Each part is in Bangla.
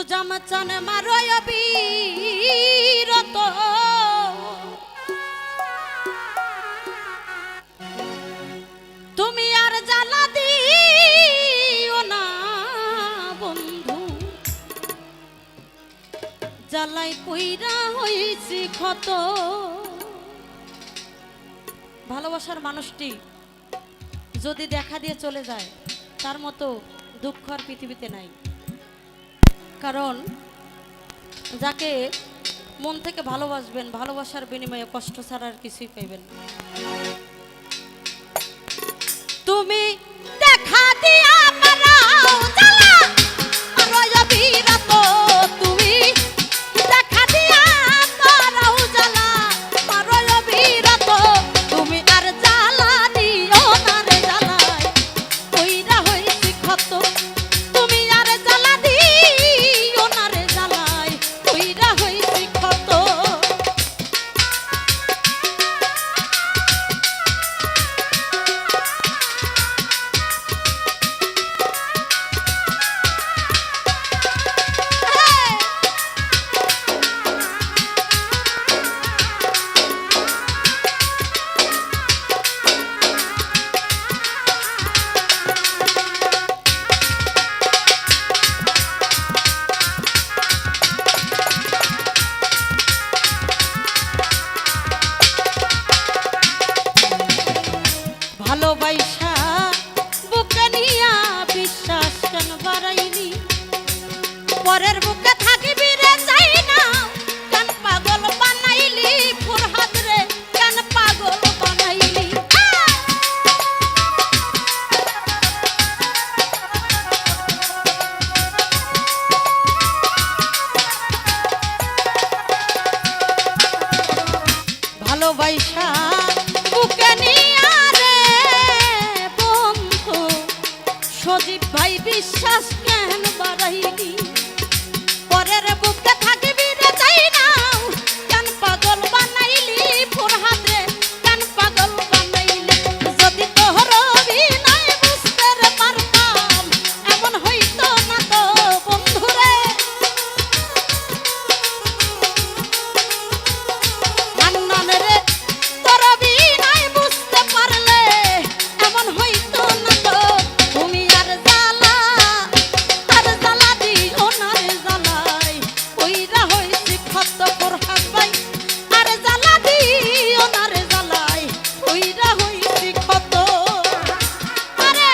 জামচান মারয় বীরত তুমি আর জ্বালা দিও না বন্ধু জ্বালাই কইরা হইছি ক্ষত ভালোবাসার মানুষটি যদি দেখা দিয়ে চলে যায় তার মতো দুঃখ আর পৃথিবীতে নাই কারণ যাকে মন থেকে ভালোবাসবেন ভালোবাসার বিনিময়ে কষ্ট ছাড়া আর কিছুই পাইবেন তুমি দেখা দিয়া মারাও জ্বালা মারয় বীরত তুমি দেখা দিয়া মারাও জ্বালা মারয় বীরত তুমি আর জ্বালা দিও না রে জ্বালায় কইরা হইছি ক্ষত তুমি আর জ্বালা দিও না রে জ্বালায় কইরা হইছি ক্ষত ভালোবাসা বুকে নিয়া বিশ্বাস কেন বাড়াইনি পরের বুকে থাকিবি রে চাই না কেন পাগল বানাইলি ফুরহাদ রে কেন পাগল বানাইলি ভালোবাসা বুকে নিয়া সজীব ভাই বিশ্বাস কেন বাড়াইনি পরের বুকে থাকিবি রে চাই না কেন পাগল বানাইলি ফুরহাদ রে কেন পাগল বানাইলি যদি তোর অভিনয় বুঝতে রে পারতাম এমন হইতো না তো বন্ধু রে হান্নান রে তোর অভিনয় বুঝতে পারলে এমন হইতো না তো তুমি আর জ্বালা দিও না রে জ্বালাই কইরা হইছি ক্ষত ফুরহাদ ভাই আর জ্বালা দিও না রে জ্বালাই কইরা হইছি ক্ষত আরে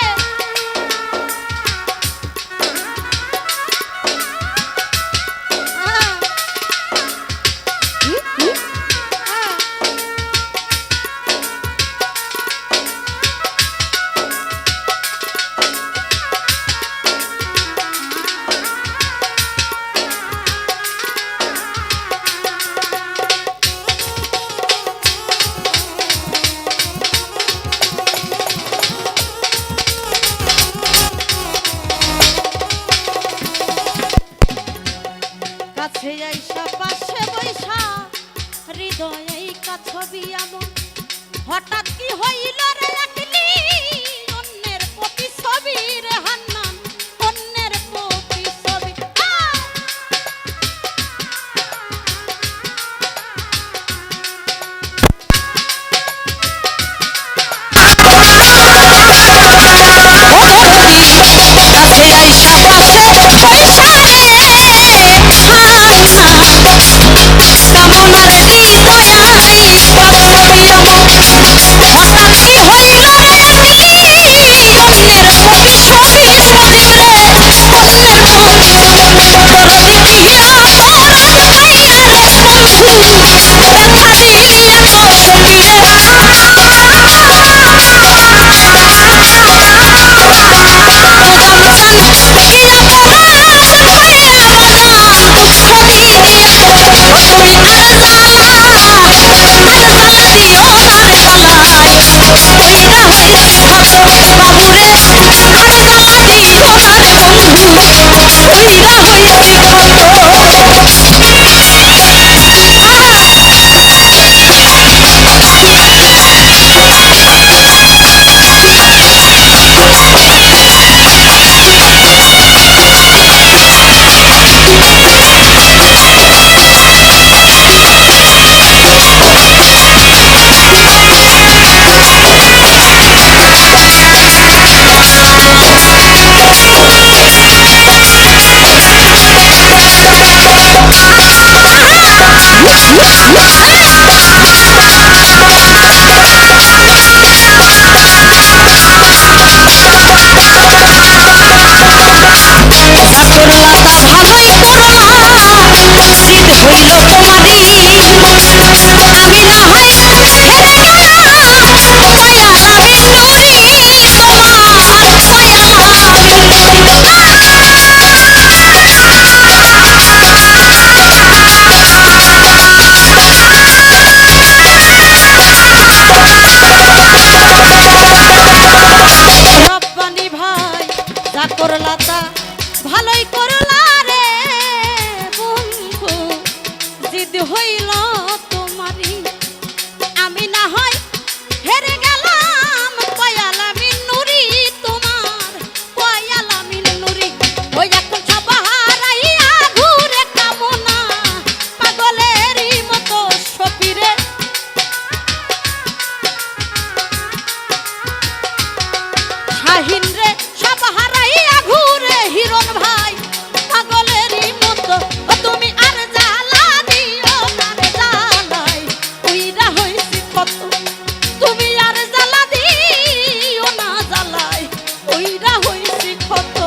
কাছে আইসা পাশে বৈশা হৃদয়ে কাছবি আমন হঠাৎ কি হইল রে একলি অন্যের প্রতি ছবি রে হান্নান অন্যের প্রতি ছবি কাছে আইসা পাশে বৈশা রে কামনার হৃদয় পাছবি আমন হঠাৎ কি হইল রে অন্যের প্রতি ছবি ছবি রে অন্যের প্রতি দরদ দিয়া তোরা খাইয়া রে বন্ধু ব্যথা দিলি এত সখিরে করলাতা ভালোই করলা রে বন্ধু, জিদ হইল তোমারই। আমি না হয় হেরে গেলাম পয়ালামি নুরি তোমার, পয়ালামি নুরি। ওই এখন সব হারাইয়া ঘুরে কামনা পাগলেরই মতো সপিরে। শাহিন রে সব হারাইয়া ঘুরে হিরণ ভাই পাগলেরই মতো। তুমি আর জ্বালা দিও না রে জ্বালাই উইরা হইছি কত। তুমি আর জ্বালা দিও না জ্বালাই উইরা হইছি কত।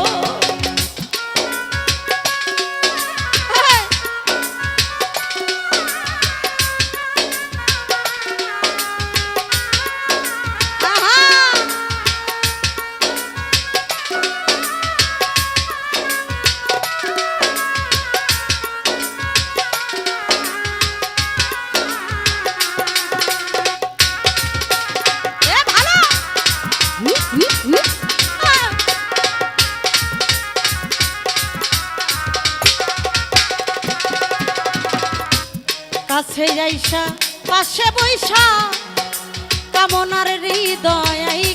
কাছে যাইসা পাশে বৈশা কামনার হৃদয় এই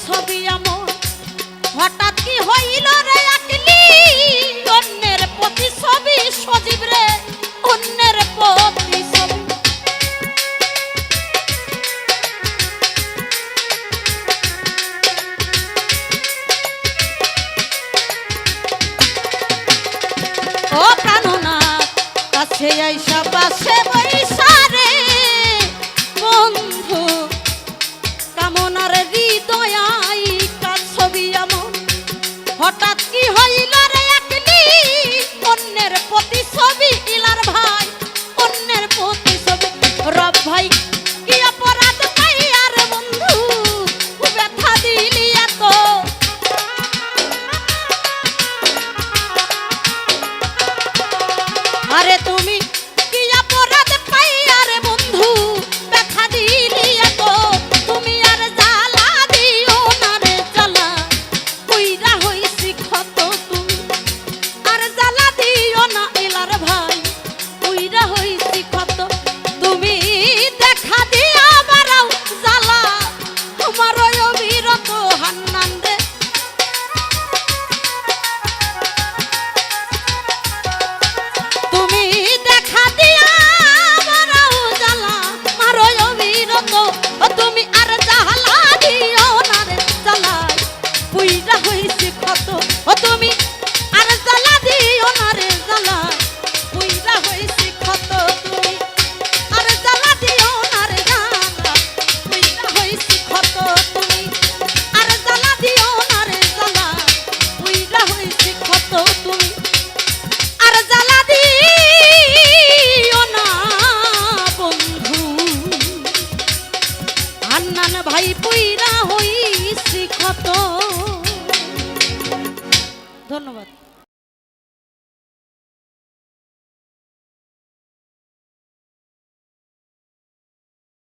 ছবি আমার হঠাৎ কি হইল রে আকলি। অন্যের প্রতি ছবি সজীব রে, অন্যের প্রতি ছবি। ও প্রাণনাথ কাছে আইসা পাশে বৈশা রে বন্ধু কামনার হৃদয় ছবি আমার হঠাৎ কি হইল রে আকলি। অন্যের প্রতি ছবি ইলার ভাই, অন্যের প্রতি ছবি। রব ভাই কি অপরাধ পাইয়া রে বন্ধু ব্যথা দিলি এত। আরে তুমি কি অপরাধ পাইয়া রে বন্ধু ব্যথা দিলি এত। তুমি আর জ্বালা দিও না রে জ্বালা উইরা হইছি ক্ষত। তুমি আর জ্বালা দিও না এলার ভাই উইরা হইছি ক্ষত। তুমি দেখা দিয়া বারাও জ্বালা তোমার অবিরত হান্নান রে। তুমি দেখা দিয়া বারাও জ্বালা আমার অবিরত। তুমি আর জ্বালা দিও না রে জ্বালা উইরা হইছি ক্ষত। তুমি